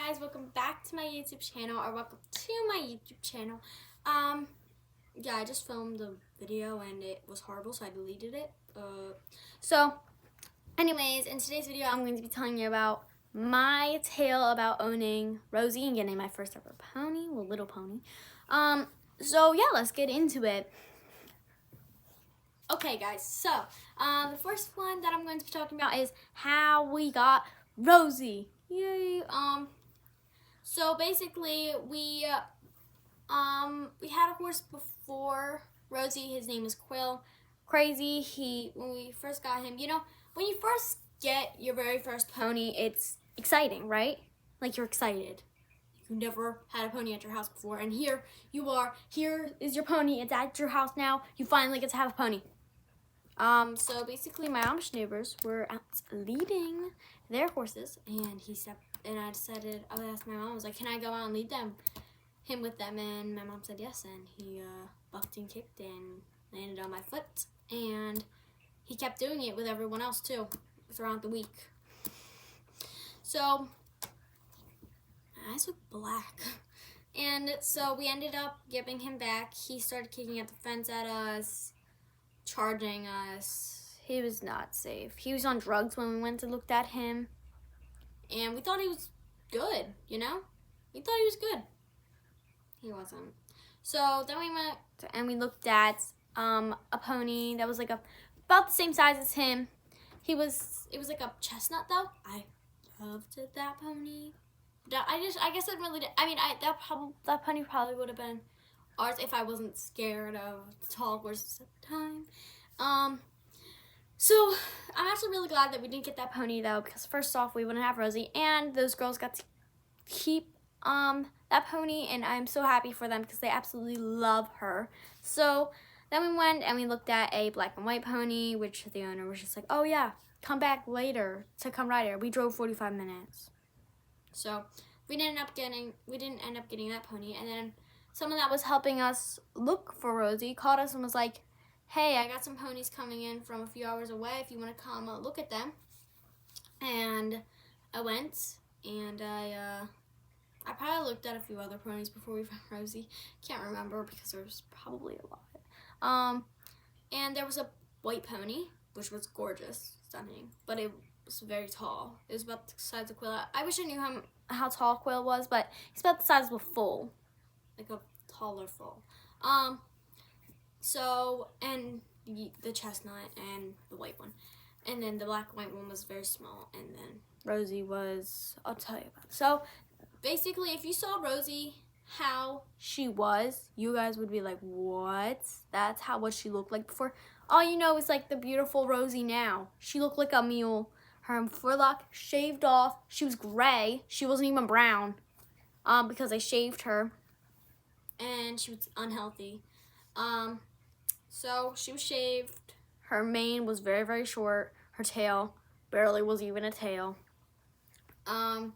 guys, welcome back to my YouTube channel, or welcome to my YouTube channel. Yeah, I just filmed the video and it was horrible, so I deleted it. Anyways, in today's video, I'm going to be telling you about my tale about owning Rosie and getting my first ever pony, well, little pony. So yeah, let's get into it. Okay, guys, so the first one that I'm going to be talking about is how we got Rosie. Yay! So basically, we had a horse before Rosie. His name is Quill. Crazy. When we first got him, you know, when you first get your very first pony, it's exciting, right? Like, you're excited. You never had a pony at your house before, and here you are. Here is your pony. It's at your house now. You finally get to have a pony. So basically, my Amish neighbors were out leading their horses, and I decided, I asked my mom, I was like, can I go out and lead him with them? And my mom said yes, and he bucked and kicked and landed on my foot, and he kept doing it with everyone else too throughout the week. So eyes look black, and so we ended up giving him back. He started kicking at the fence at us, charging us. He was not safe. He was on drugs when we went to look at him, and we thought he was good, you know? We thought he was good. He wasn't. So then we went and we looked at a pony that was like about the same size as him. It was like a chestnut though. I loved that pony. I guess it really did. I mean, that pony probably would have been ours if I wasn't scared of tall horses at the time. So I'm actually really glad that we didn't get that pony though, because first off, we wouldn't have Rosie, and those girls got to keep that pony, and I'm so happy for them because they absolutely love her. So then we went and we looked at a black and white pony, which the owner was just like, oh yeah, come back later to come ride her. We drove 45 minutes. So we didn't end up getting that pony, and then someone that was helping us look for Rosie called us and was like, hey, I got some ponies coming in from a few hours away if you want to come look at them. And I went, and I probably looked at a few other ponies before we found Rosie. Can't remember because there was probably a lot. And there was a white pony, which was gorgeous, stunning, but it was very tall. It was about the size of Quill. I wish I knew how tall Quill was, but he's about the size of a foal, like a taller foal. So, and the chestnut and the white one. And then the black and white one was very small. And then Rosie was, I'll tell you about it. So, basically, if you saw Rosie how she was, you guys would be like, what? That's what she looked like before? All you know is like the beautiful Rosie now. She looked like a mule. Her forelock shaved off. She was gray. She wasn't even brown because I shaved her. And she was unhealthy. So she was shaved. Her mane was very, very short. Her tail barely was even a tail. And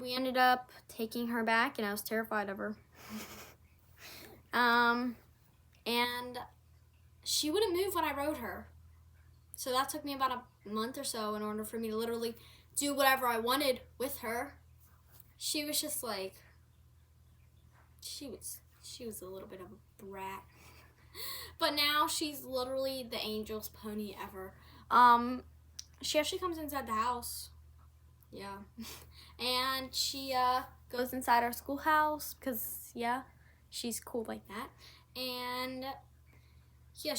we ended up taking her back, and I was terrified of her. And she wouldn't move when I rode her. So that took me about a month or so in order for me to literally do whatever I wanted with her. She was just like, she was a little bit of a brat. But now she's literally the angel's pony ever. She actually comes inside the house. Yeah. And she goes inside our schoolhouse because, yeah, she's cool like that. And, yeah,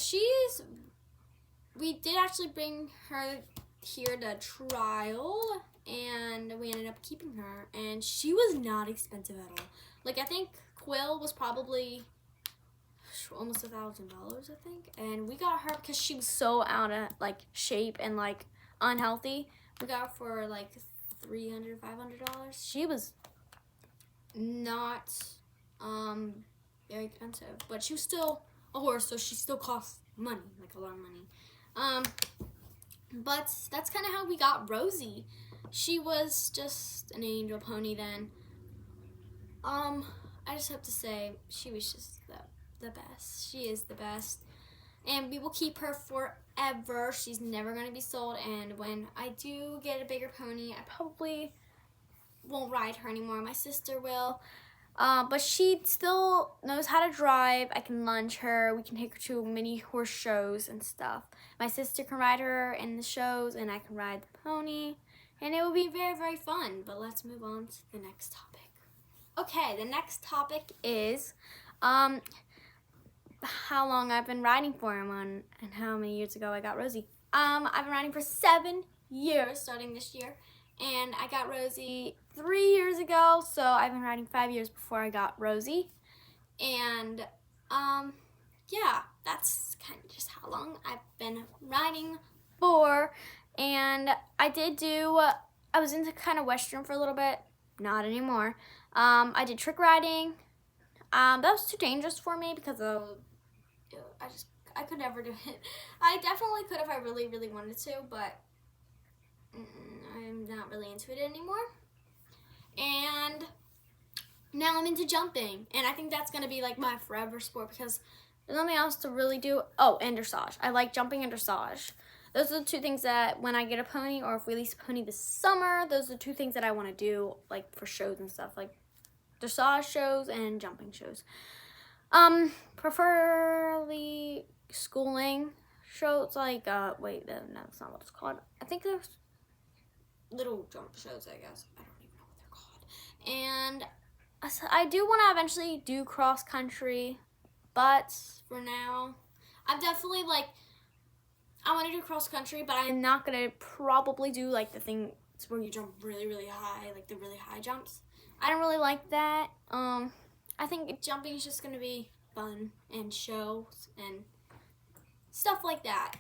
we did actually bring her here to trial, and we ended up keeping her. And she was not expensive at all. Like, I think Quill was probably almost $1,000, I think. And we got her because she was so out of, like, shape and, like, unhealthy. We got her for, like, $300, $500. She was not very expensive, but she was still a horse, so she still cost money, like a lot of money. But that's kind of how we got Rosie. She was just an angel pony then. I just have to say, she was just the best. She is the best. And we will keep her forever. She's never going to be sold. And when I do get a bigger pony, I probably won't ride her anymore. My sister will. But she still knows how to drive. I can lunge her. We can take her to mini horse shows and stuff. My sister can ride her in the shows, and I can ride the pony. And it will be very, very fun. But let's move on to the next topic. Okay, the next topic is how long I've been riding for him and how many years ago I got Rosie. I've been riding for 7 years starting this year. And I got Rosie 3 years ago, so I've been riding 5 years before I got Rosie. And yeah, that's kind of just how long I've been riding for. And I was into kind of Western for a little bit. Not anymore. I did trick riding. That was too dangerous for me because I could never do it. I definitely could if I really, really wanted to, but I'm not really into it anymore. And now I'm into jumping, and I think that's gonna be like my forever sport because there's nothing else to really do. Oh, and dressage. I like jumping and dressage. Those are the two things that when I get a pony or if we lease a pony this summer, those are the two things that I want to do like for shows and stuff, like dressage shows and jumping shows. Preferably schooling shows like wait, no, that's not what it's called. I think there's little jump shows, I guess. I don't even know what they're called. And I do want to eventually do cross country, but for now, I'm definitely like, I want to do cross country, but I'm not going to probably do like the thing where you jump really, really high, like the really high jumps. I don't really like that. I think jumping is just going to be fun and shows and stuff like that.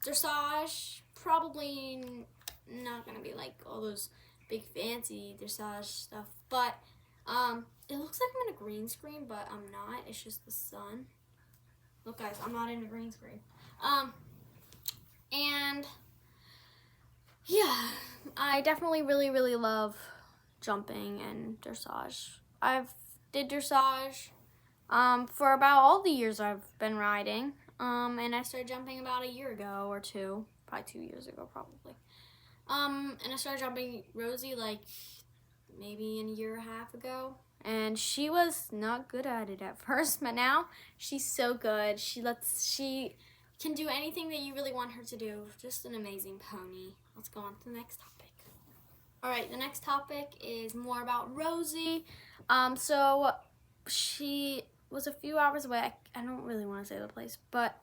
Dressage, probably not going to be like all those big fancy dressage stuff, but it looks like I'm in a green screen, but I'm not. It's just the sun. Look, guys, I'm not in a green screen. And yeah, I definitely really, really love jumping and dressage. I've did dressage for about all the years I've been riding. And I started jumping about a year ago or two, probably 2 years ago, probably. And I started jumping Rosie like maybe in a year and a half ago. And she was not good at it at first, but now she's so good. She can do anything that you really want her to do. Just an amazing pony. Let's go on to the next topic. All right, the next topic is more about Rosie. So she was a few hours away. I don't really want to say the place, but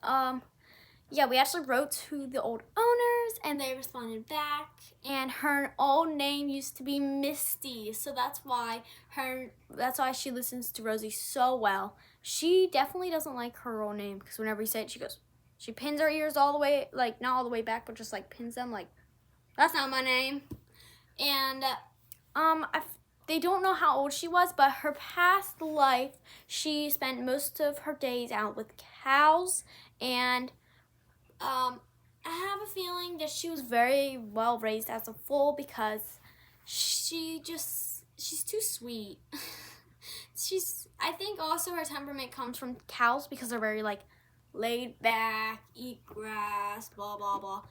yeah, we actually wrote to the old owners and they responded back, and her old name used to be Misty, so that's why she listens to Rosie so well. She definitely doesn't like her old name because whenever you say it, she pins her ears all the way, like not all the way back, but just like pins them, like that's not my name. And they don't know how old she was, but her past life, she spent most of her days out with cows, and I have a feeling that she was very well raised as a foal because she's too sweet. I think also her temperament comes from cows because they're very like laid back, eat grass, blah, blah, blah,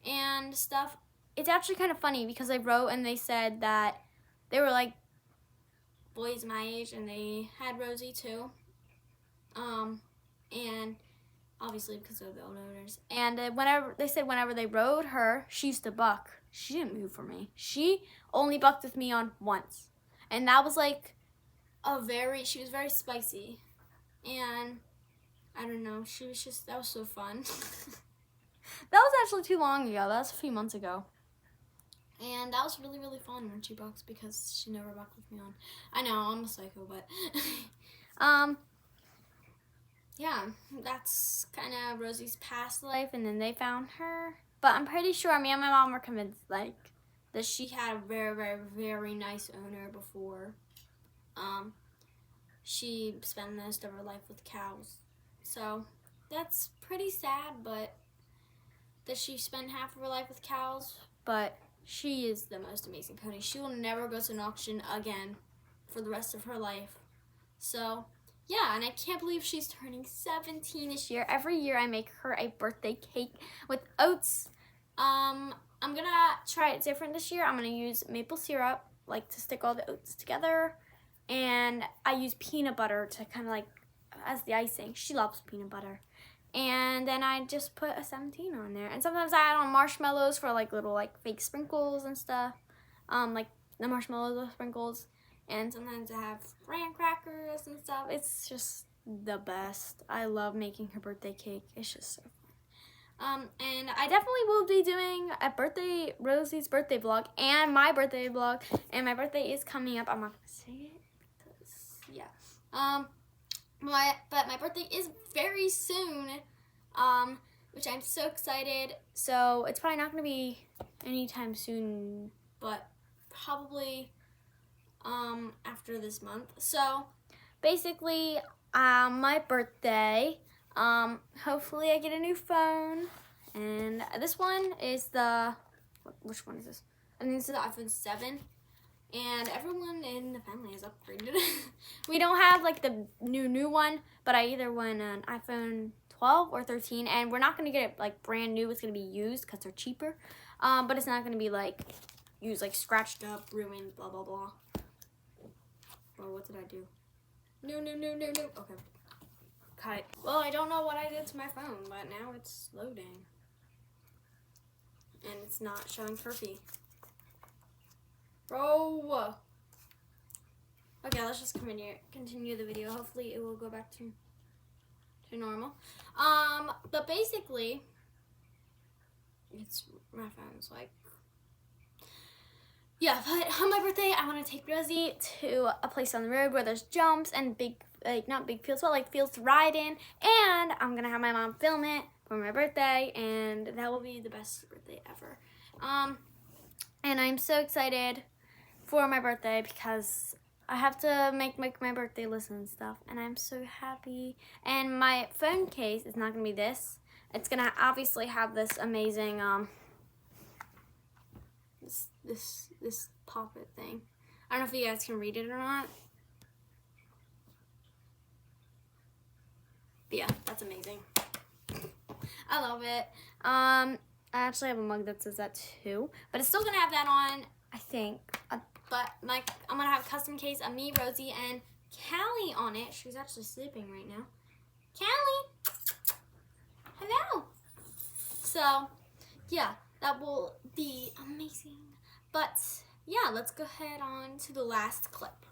and stuff. It's actually kind of funny because they wrote and they said that they were like boys my age and they had Rosie too. And obviously because of the old owners. And whenever they rode her, she used to buck. She didn't move for me. She only bucked with me on once. And that was like she was very spicy. And I don't know, that was so fun. That was actually too long ago. That was a few months ago. And that was really, really fun when she bucks because she never bucked with me on. I know, I'm a psycho, but yeah, that's kind of Rosie's past life, and then they found her. But I'm pretty sure me and my mom were convinced like that she had a very, very, very nice owner before. She spent most of her life with cows. So that's pretty sad, but that she spent half of her life with cows, but she is the most amazing pony. She will never go to an auction again for the rest of her life. So yeah, and I can't believe she's turning 17 this year. Every year I make her a birthday cake with oats. I'm gonna try it different this year. I'm gonna use maple syrup like to stick all the oats together, and I use peanut butter to kind of like as the icing. She loves peanut butter. And then I just put a 17 on there. And sometimes I add on marshmallows for like little like fake sprinkles and stuff. Like the marshmallows with sprinkles. And sometimes I have graham crackers and stuff. It's just the best. I love making her birthday cake. It's just so fun. And I definitely will be doing a Rosie's birthday vlog and my birthday vlog. And my birthday is coming up. I'm not gonna say it because yeah. But my birthday is very soon, which I'm so excited. So it's probably not gonna be anytime soon, but probably after this month. So basically, my birthday, hopefully I get a new phone, and this one is which one is this? I think this is the iPhone 7. And everyone in the family has upgraded. We don't have like the new one, but I either want an iPhone 12 or 13, and we're not gonna get it like brand new. It's gonna be used because they're cheaper, but it's not gonna be like used, like scratched up, ruined, blah blah blah. Oh, what did I do? No. Okay. Cut. Well, I don't know what I did to my phone, but now it's loading, and it's not showing Furphy. Bro. Okay, let's just continue the video. Hopefully it will go back to normal. But basically, it's my phone's like, yeah, but on my birthday, I want to take Rosie to a place on the road where there's jumps and not big fields, but like fields to ride in. And I'm going to have my mom film it for my birthday, and that will be the best birthday ever. And I'm so excited for my birthday because I have to make my birthday list and stuff, and I'm so happy. And my phone case is not gonna be this. It's gonna obviously have this amazing this pop-it thing. I don't know if you guys can read it or not. But yeah, that's amazing. I love it. I actually have a mug that says that too, but it's still gonna have that on, I think. But I'm gonna have a custom case of me, Rosie, and Callie on it. She's actually sleeping right now. Callie, hello. So yeah, that will be amazing. But yeah, let's go ahead on to the last clip.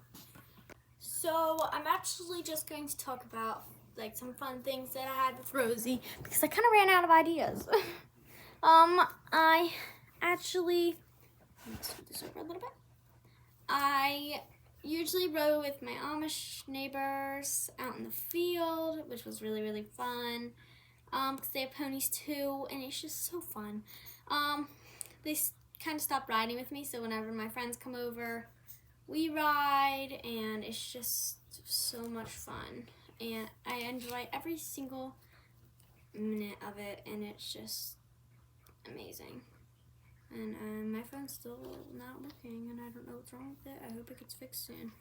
So I'm actually just going to talk about like some fun things that I had with Rosie because I kind of ran out of ideas. I actually, let's do this over a little bit. I usually rode with my Amish neighbors out in the field, which was really, really fun. Because they have ponies too, and it's just so fun. They kind of stopped riding with me, so whenever my friends come over, we ride, and it's just so much fun. And I enjoy every single minute of it, and it's just amazing. And my phone's still not working, and I don't know what's wrong with it. I hope it gets fixed soon.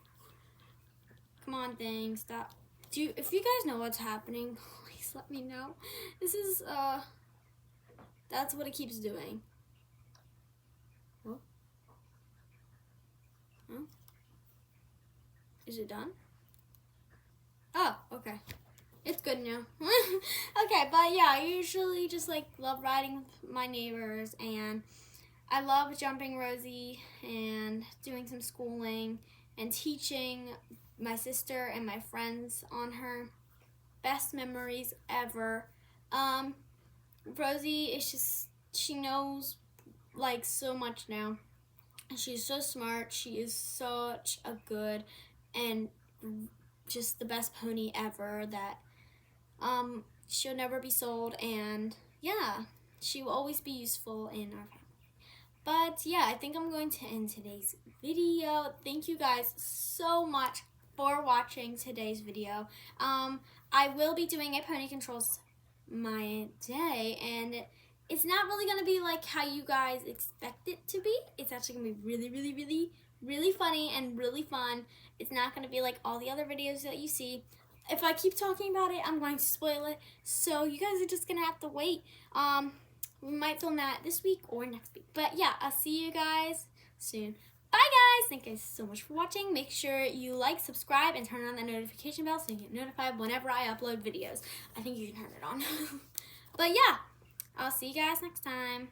Come on, thing, stop. If you guys know what's happening, please let me know. This is, that's what it keeps doing. What? Huh? Is it done? Oh, okay. It's good now. Okay, but yeah, I usually just like love riding with my neighbors, and I love jumping Rosie and doing some schooling and teaching my sister and my friends on her. Best memories ever. Rosie is just, she knows like so much now. She's so smart. She is such a good and just the best pony ever that she'll never be sold, and yeah, she will always be useful in our family. But yeah, I think I'm going to end today's video. Thank you guys so much for watching today's video. I will be doing a Pony Controls My Day, and it's not really going to be like how you guys expect it to be. It's actually going to be really, really, really, really funny and really fun. It's not going to be like all the other videos that you see. If I keep talking about it, I'm going to spoil it. So you guys are just going to have to wait. We might film that this week or next week. But yeah, I'll see you guys soon. Bye! bye guys. Thank you guys so much for watching. Make sure you like, subscribe, and turn on that notification bell so you get notified whenever I upload videos. I think you can turn it on. But yeah, I'll see you guys next time.